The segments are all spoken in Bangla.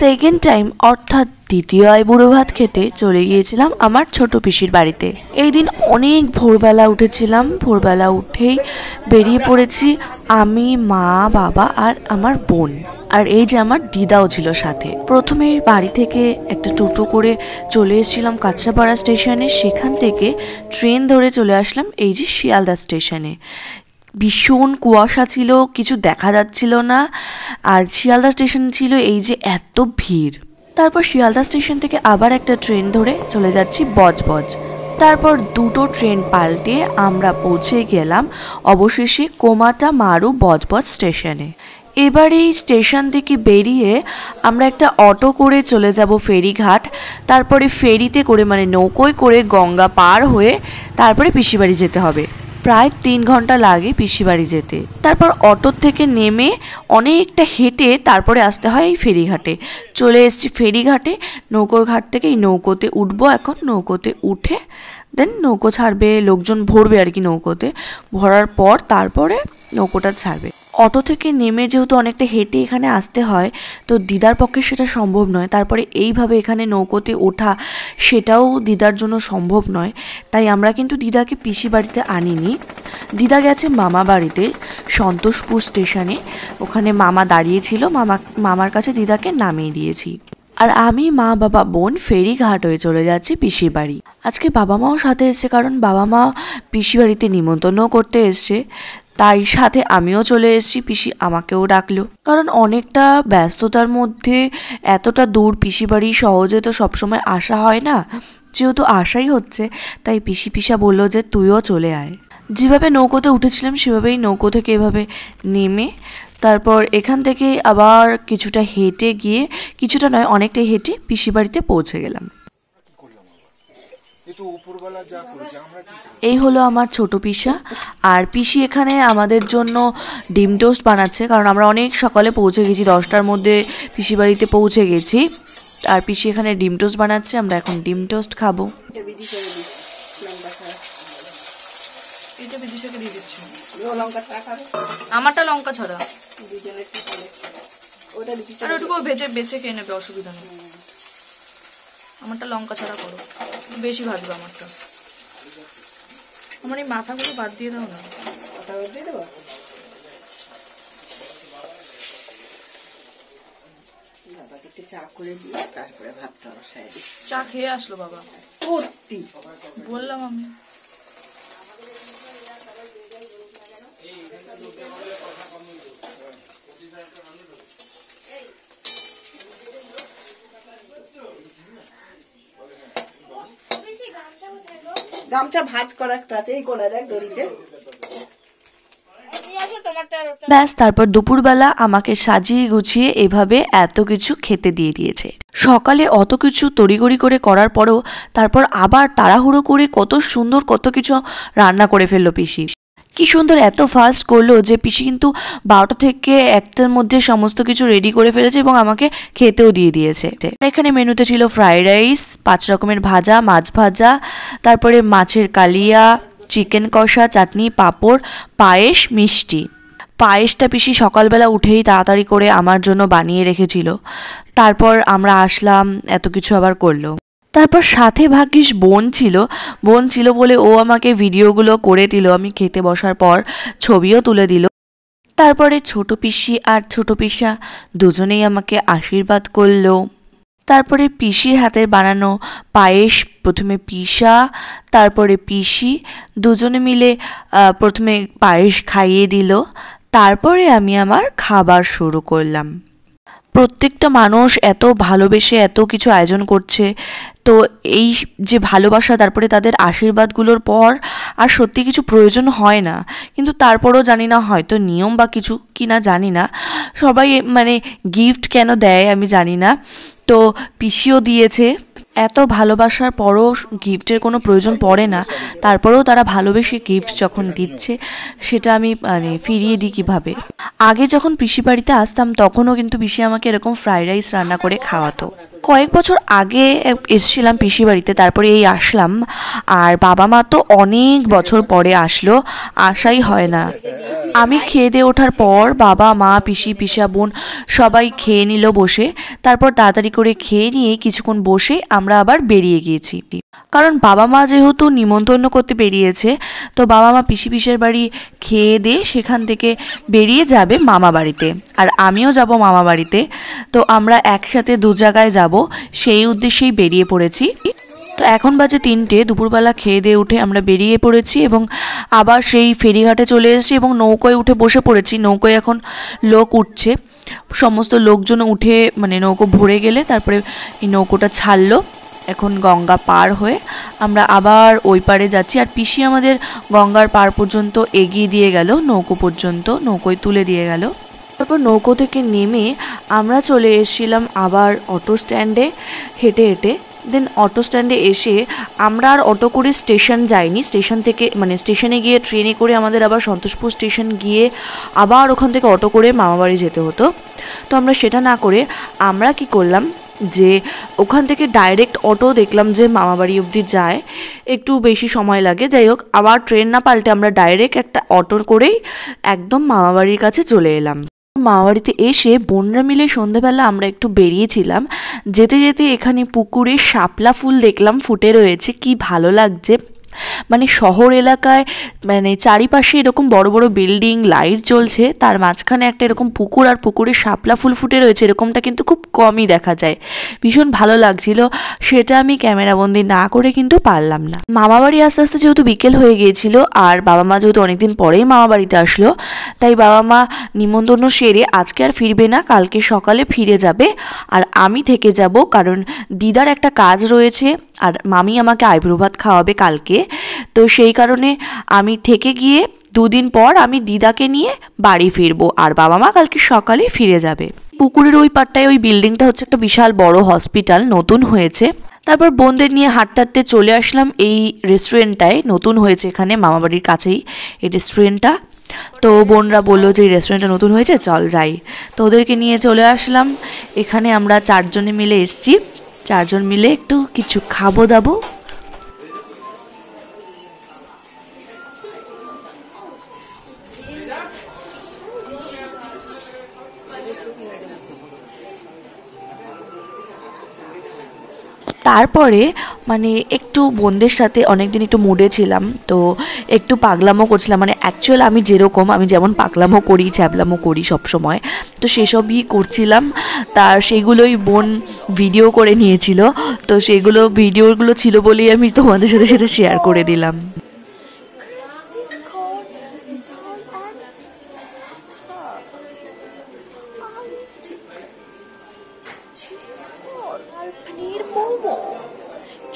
সেকেন্ড টাইম অর্থাৎ দ্বিতীয় আইবুড়ো ভাত খেতে চলে গিয়েছিলাম আমার ছোট পিসির বাড়িতে। এই দিন অনেক ভোরবেলা উঠেছিলাম। ভোরবেলা উঠেই বেরিয়ে পড়েছি আমি, মা, বাবা আর আমার বোন। আর এই যে আমার দিদাও ছিল সাথে। প্রথমে বাড়ি থেকে একটা টোটো করে চলে এসেছিলাম কাঁচরাপাড়া স্টেশনে। সেখান থেকে ট্রেন ধরে চলে আসলাম এই যে শিয়ালদা স্টেশনে। ভীষণ কুয়াশা ছিল, কিছু দেখা যাচ্ছিল না। আর শিয়ালদা স্টেশন ছিল এই যে এত ভিড়। তারপর শিয়ালদা স্টেশন থেকে আবার একটা ট্রেন ধরে চলে যাচ্ছি বজবজ। তারপর দুটো ট্রেন পাল্টে আমরা পৌঁছে গেলাম অবশেষে কোমাটা মারু বজবজ স্টেশনে। এবার এই স্টেশন থেকে বেরিয়ে আমরা একটা অটো করে চলে যাব ফেরিঘাট। তারপরে ফেরিতে করে মানে নৌকোয় করে গঙ্গা পার হয়ে তারপরে পিসিবাড়ি যেতে হবে। প্রায় 3 ঘন্টা লাগে পিসিবাড়ি যেতে। তারপর অটো থেকে নেমে অনেকটা হেঁটে তারপরে আসতে হয় এই ফেরিঘাটে। চলে এসেছি ফেরিঘাটে। নৌকোর ঘাট থেকে এই নৌকোতে উঠবো এখন। নৌকোতে উঠে দেন নৌকো ছাড়বে, লোকজন ভরবে আর কি নৌকোতে। ভরার পর তারপরে নৌকোটা ছাড়বে। অটো থেকে নেমে যেহেতু অনেকটা হেঁটে এখানে আসতে হয়, তো দিদার পক্ষে সেটা সম্ভব নয়। তারপরে এইভাবে এখানে নৌকোতে ওঠা সেটাও দিদার জন্য সম্ভব নয়। তাই আমরা কিন্তু দিদাকে পিসি বাড়িতে আনিনি। দিদা গেছে মামা বাড়িতে সন্তোষপুর স্টেশনে। ওখানে মামা দাঁড়িয়েছিল, মামার কাছে দিদাকে নামিয়ে দিয়েছি। আর আমি, মা, বাবা, বোন ফেরিঘাট হয়ে চলে যাচ্ছি পিসির বাড়ি। আজকে বাবা মাও সাথে এসছে, কারণ বাবা মা পিসি বাড়িতে নিমন্ত্রণও করতে এসছে। তাই সাথে আমিও চলে এসেছি। পিসি আমাকেও ডাকলো, কারণ অনেকটা ব্যস্ততার মধ্যে এতটা দূর পিসি বাড়ি সহজে তো সবসময় আসা হয় না। যেহেতু আসাই হচ্ছে, তাই পিসা বললো যে তুইও চলে আয়। যেভাবে নৌকোতে উঠেছিলাম সেভাবেই নৌকো থেকে এভাবে নেমে তারপর এখান থেকে আবার কিছুটা হেঁটে গিয়ে, কিছুটা নয় অনেকটাই হেঁটে পিসি বাড়িতে পৌঁছে গেলাম। এই হলো আমার ছোট পিসা। আর পিসি এখানে আমাদের জন্য ডিম টোস্ট বানাচ্ছে, কারণ আমরা অনেক সকালে পৌঁছে গেছি, 10টার মধ্যে পিসি বাড়িতে পৌঁছে গেছি। আর পিসি এখানে ডিম টোস্ট বানাচ্ছে, আমরা এখন ডিম টোস্ট খাবো। আমারটা লঙ্কা ছড়া আর ওটুকু বেছে খেয়ে নেবে, অসুবিধা নেই। আমারটা লঙ্কা ছাড়া করো, বেশি ভাজবে আমারটা। আমার এই মাথাগুলো বাদ দিয়ে দাও না। চা খেয়ে আসলো বাবা, বললাম আমি। গামছা ভাঁজ করা একটা আছে এই কোণায় দেখ দড়িতে। ব্যাস, তারপর দুপুরবেলা আমাকে সাজিয়ে গুছিয়ে এভাবে এত কিছু খেতে দিয়ে দিয়েছে। সকালে অত কিছু তড়িঘড়ি করে করার পরেও তারপর আবার তাড়াহুড়ো করে কত সুন্দর কত কিছু রান্না করে ফেললো পিসি। কি সুন্দর এত ফাস্ট করলো যে পিসি কিন্তু 12টা থেকে 1টার মধ্যে সমস্ত কিছু রেডি করে ফেলেছে এবং আমাকে খেতেও দিয়ে দিয়েছে। এখানে মেনুতে ছিল ফ্রাইড রাইস, 5 রকমের ভাজা, মাছ ভাজা, তারপরে মাছের কালিয়া, চিকেন কষা, চাটনি, পাঁপড়, পায়েস, মিষ্টি। পায়েসটা পিসি সকালবেলা উঠেই তাড়াতাড়ি করে আমার জন্য বানিয়ে রেখেছিল। তারপর আমরা আসলাম, এত কিছু আবার করলো। তারপর সাথে ভাগ্যিস বোন ছিল বলে ও আমাকে ভিডিওগুলো করে দিল। আমি খেতে বসার পর ছবিও তুলে দিল। তারপরে ছোট পিসি আর ছোট পিসা দুজনেই আমাকে আশীর্বাদ করলো। তারপরে পিসির হাতের বানানো পায়েস প্রথমে পিসা তারপরে পিসি দুজনে মিলে প্রথমে পায়েস খাইয়ে দিল। তারপরে আমি আমার খাবার শুরু করলাম। প্রত্যেকটা মানুষ এত ভালোবেসে এত কিছু আয়োজন করছে, তো এই যে ভালোবাসা তারপরে তাদের আশীর্বাদগুলোর পর আর সত্যি কিছু প্রয়োজন হয় না। কিন্তু তারপরও জানি না, হয়তো নিয়ম বা কিছু কি না জানি না, সবাই মানে গিফট কেন দেয় আমি জানি না। তো পিসিও দিয়েছে। এত ভালোবাসার পরও গিফটের কোনো প্রয়োজন পড়ে না, তারপরেও তারা ভালোবেসে গিফট যখন দিচ্ছে সেটা আমি মানে ফিরিয়ে দিই কীভাবে। আগে যখন পিসি বাড়িতে আসতাম তখনও কিন্তু পিসি আমাকে এরকম ফ্রাইড রাইস রান্না করে খাওয়াতো। কয়েক বছর আগে এসেছিলাম পিসি বাড়িতে, তারপরে এই আসলাম। আর বাবা মা তো অনেক বছর পরে আসলো, আসাই হয় না। আমি খেয়ে দিয়ে ওঠার পর বাবা মা পিসি পিসা বোন সবাই খেয়ে নিল বসে। তারপর তাড়াতাড়ি করে খেয়ে নিয়ে কিছুক্ষণ বসে আমরা আবার বেরিয়ে গিয়েছি, কারণ বাবা মা যেহেতু নিমন্ত্রণ করতে বেরিয়েছে, তো বাবা মা পিসি পিসের বাড়ি খেয়ে দিয়ে সেখান থেকে বেরিয়ে যাবে মামা বাড়িতে, আর আমিও যাব মামা বাড়িতে। তো আমরা একসাথে দু জায়গায় যাব, সেই উদ্দেশ্যেই বেরিয়ে পড়েছি। তো এখন বাজে 3টে, দুপুরবেলা খেয়ে দিয়ে উঠে আমরা বেরিয়ে পড়েছি এবং আবার সেই ফেরিঘাটে চলে এসেছি এবং নৌকোয় উঠে বসে পড়েছি। নৌকোয় এখন লোক উঠছে, সমস্ত লোকজন উঠে মানে নৌকো ভরে গেলে তারপরে এই নৌকোটা ছাড়লো। এখন গঙ্গা পার হয়ে আমরা আবার ওই পারে যাচ্ছি, আর পিসি আমাদের গঙ্গার পার পর্যন্ত এগিয়ে দিয়ে গেল, নৌকো পর্যন্ত নৌকোয় তুলে দিয়ে গেল। তারপর নৌকো থেকে নেমে আমরা চলে এসেছিলাম আবার অটো স্ট্যান্ডে হেঁটে হেঁটে। দেন অটো স্ট্যান্ডে এসে আমরা আর অটো করে স্টেশন যাইনি, স্টেশন থেকে মানে স্টেশনে গিয়ে ট্রেনে করে আমাদের আবার সন্তোষপুর স্টেশন গিয়ে আবার ওখান থেকে অটো করে মামাবাড়ি যেতে হতো। তো আমরা সেটা না করে আমরা কি করলাম যে ওখান থেকে ডাইরেক্ট অটো দেখলাম যে মামাবাড়ি অবধি যায়, একটু বেশি সময় লাগে, যাই হোক আবার ট্রেন না পাল্টে আমরা ডাইরেক্ট একটা অটো করেই একদম মামাবাড়ির কাছে চলে এলাম। মামাবাড়িতে এসে বোনরা মিলে সন্ধ্যেবেলা আমরা একটু বেরিয়েছিলাম। যেতে যেতে এখানে পুকুরে শাপলা ফুল দেখলাম ফুটে রয়েছে, কি ভালো লাগছে। মানে শহর এলাকায় মানে চারিপাশে এরকম বড় বড় বিল্ডিং, লাইট জ্বলছে, তার মাঝখানে একটা এরকম পুকুর আর পুকুরে শাপলা ফুল ফুটে রয়েছে, এরকমটা কিন্তু খুব কমই দেখা যায়। ভীষণ ভালো লাগছিল, সেটা আমি ক্যামেরাবন্দি না করে কিন্তু পারলাম না। মামাবাড়ি আস্তে আস্তে যেহেতু বিকেল হয়ে গিয়েছিল আর বাবা মা যেহেতু অনেকদিন পরেই মামাবাড়িতে আসলো, তাই বাবা মা নিমন্ত্রণ সেরে আজকে আর ফিরবে না, কালকে সকালে ফিরে যাবে আর আমি থেকে যাব, কারণ দিদার একটা কাজ রয়েছে আর মামি আমাকে আইব্রো ভাত খাওয়াবে কালকে। তো সেই কারণে আমি থেকে গিয়ে 2 দিন পর আমি দিদাকে নিয়ে বাড়ি ফিরবো আর বাবা মা কালকে সকালে ফিরে যাবে। পুকুরের ওই পাড়টায় ওই বিল্ডিংটা হচ্ছে একটা বিশাল বড় হসপিটাল, নতুন হয়েছে। তারপর বোনদের নিয়ে হাঁটতে হাঁটতে চলে আসলাম এই রেস্টুরেন্টটায়, নতুন হয়েছে এখানে মামাবাড়ির কাছেই এই রেস্টুরেন্টটা। তো বোনরা বললো যে এই রেস্টুরেন্টটা নতুন হয়েছে, চল যাই। তো ওদেরকে নিয়ে চলে আসলাম এখানে। আমরা 4 জনে মিলে এসেছি, 4 জন মিলে একটু কিছু খাবো দাবো। তারপরে মানে একটু বোনদের সাথে অনেকদিন একটু মুডে ছিলাম, তো একটু পাগলামো করছিলাম। মানে অ্যাকচুয়াল আমি যেমন পাগলামো করি ছ্যাবলামো করি সবসময়, তো সেসবই করছিলাম। তার সেগুলোই বোন ভিডিও করে নিয়েছিল, তো ভিডিওগুলো ছিল বলেই আমি তোমাদের সাথে সেটা শেয়ার করে দিলাম।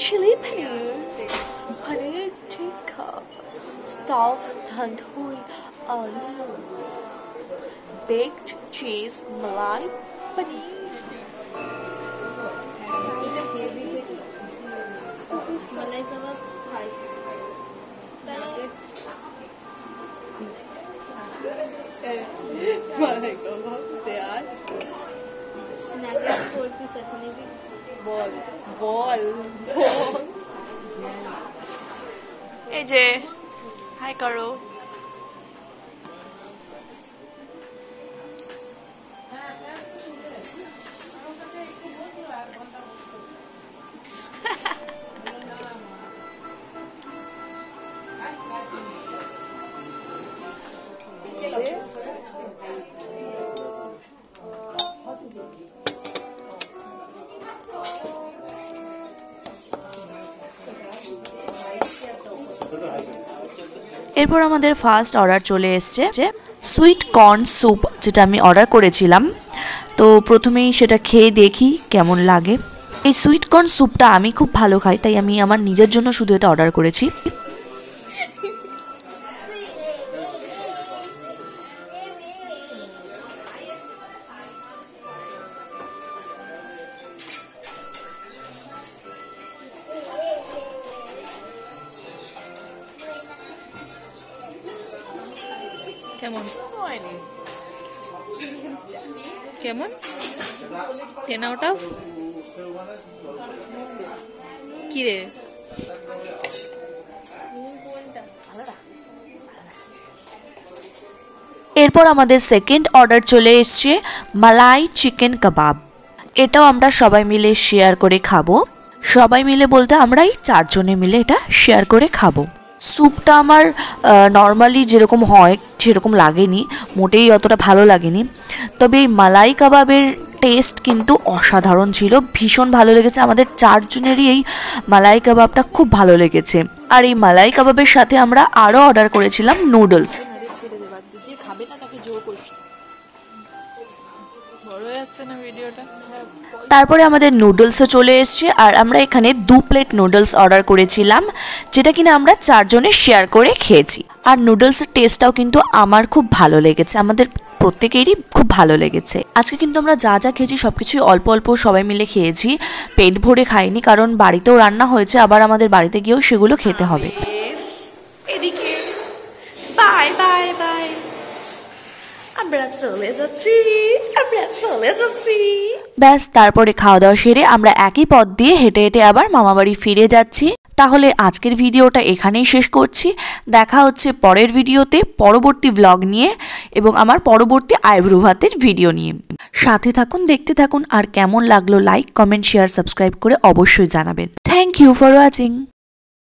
Chili paneer, paneer tikka, stuffed tandoori aloo, baked cheese malai paneer. malai kebab 5 malai kebab দেয়ার nuggets 4 piece আছে নাকি বল বল বল। এই যে হাই করো। এরপর আমাদের ফার্স্ট অর্ডার চলে এসছে সুইট কর্ন স্যুপ, যেটা আমি অর্ডার করেছিলাম। তো প্রথমেই সেটা খেয়ে দেখি কেমন লাগে। এই সুইট কর্ন স্যুপটা আমি খুব ভালো খাই, তাই আমি আমার নিজের জন্য শুধু এটা অর্ডার করেছি। কেমন কেমন 10 out of কি রে? এরপর আমাদের সেকেন্ড অর্ডার চলে এসছে মালাই চিকেন কাবাব। এটাও আমরা সবাই মিলে শেয়ার করে খাবো। সবাই মিলে বলতে আমরা এই 4 জনে মিলে এটা শেয়ার করে খাবো। স্যুপটা আমার নর্মালি যেরকম হয় সেরকম লাগেনি, মোটেই অতটা ভালো লাগেনি। তবে এই মালাই কাবাবের টেস্ট কিন্তু অসাধারণ ছিল, ভীষণ ভালো লেগেছে। আমাদের 4 জনেরই এই মালাই কাবাবটা খুব ভালো লেগেছে। আর এই মালাই কাবাবের সাথে আমরা আরও অর্ডার করেছিলাম নুডলস। যে খাবে না তাকে জোর করিস। বড় হয়ে যাচ্ছে না ভিডিওটা? তারপরে আমাদের নুডলসও চলে এসছে, আর আমরা এখানে 2 প্লেট নুডলস অর্ডার করেছিলাম, যেটা কিনা আমরা 4 জনে শেয়ার করে খেয়েছি। আর নুডলসের টেস্টটাও কিন্তু আমার খুব ভালো লেগেছে, আমাদের প্রত্যেকেরই খুব ভালো লেগেছে। আজকে কিন্তু আমরা যা যা খেয়েছি সব কিছুই অল্প অল্প সবাই মিলে খেয়েছি, পেট ভরে খাইনি, কারণ বাড়িতেও রান্না হয়েছে, আবার আমাদের বাড়িতে গিয়েও সেগুলো খেতে হবে। এদিকে বাই বাই বাই, আমরা চলে যাচ্ছি, আমরা চলে যাচ্ছি। ব্যাস, তারপরে খাওয়া দাওয়া সেরে আমরা একই পথ দিয়ে হেঁটে হেঁটে আবার মামাবাড়ি ফিরে যাচ্ছি। তাহলে আজকের ভিডিওটা এখানেই শেষ করছি। দেখা হচ্ছে পরের ভিডিওতে, পরবর্তী ব্লগ নিয়ে এবং আমার পরবর্তী আইব্রো ভাতের ভিডিও নিয়ে। সাথে থাকুন, দেখতে থাকুন। আর কেমন লাগলো লাইক, কমেন্ট, শেয়ার, সাবস্ক্রাইব করে অবশ্যই জানাবেন। Thank you for watching.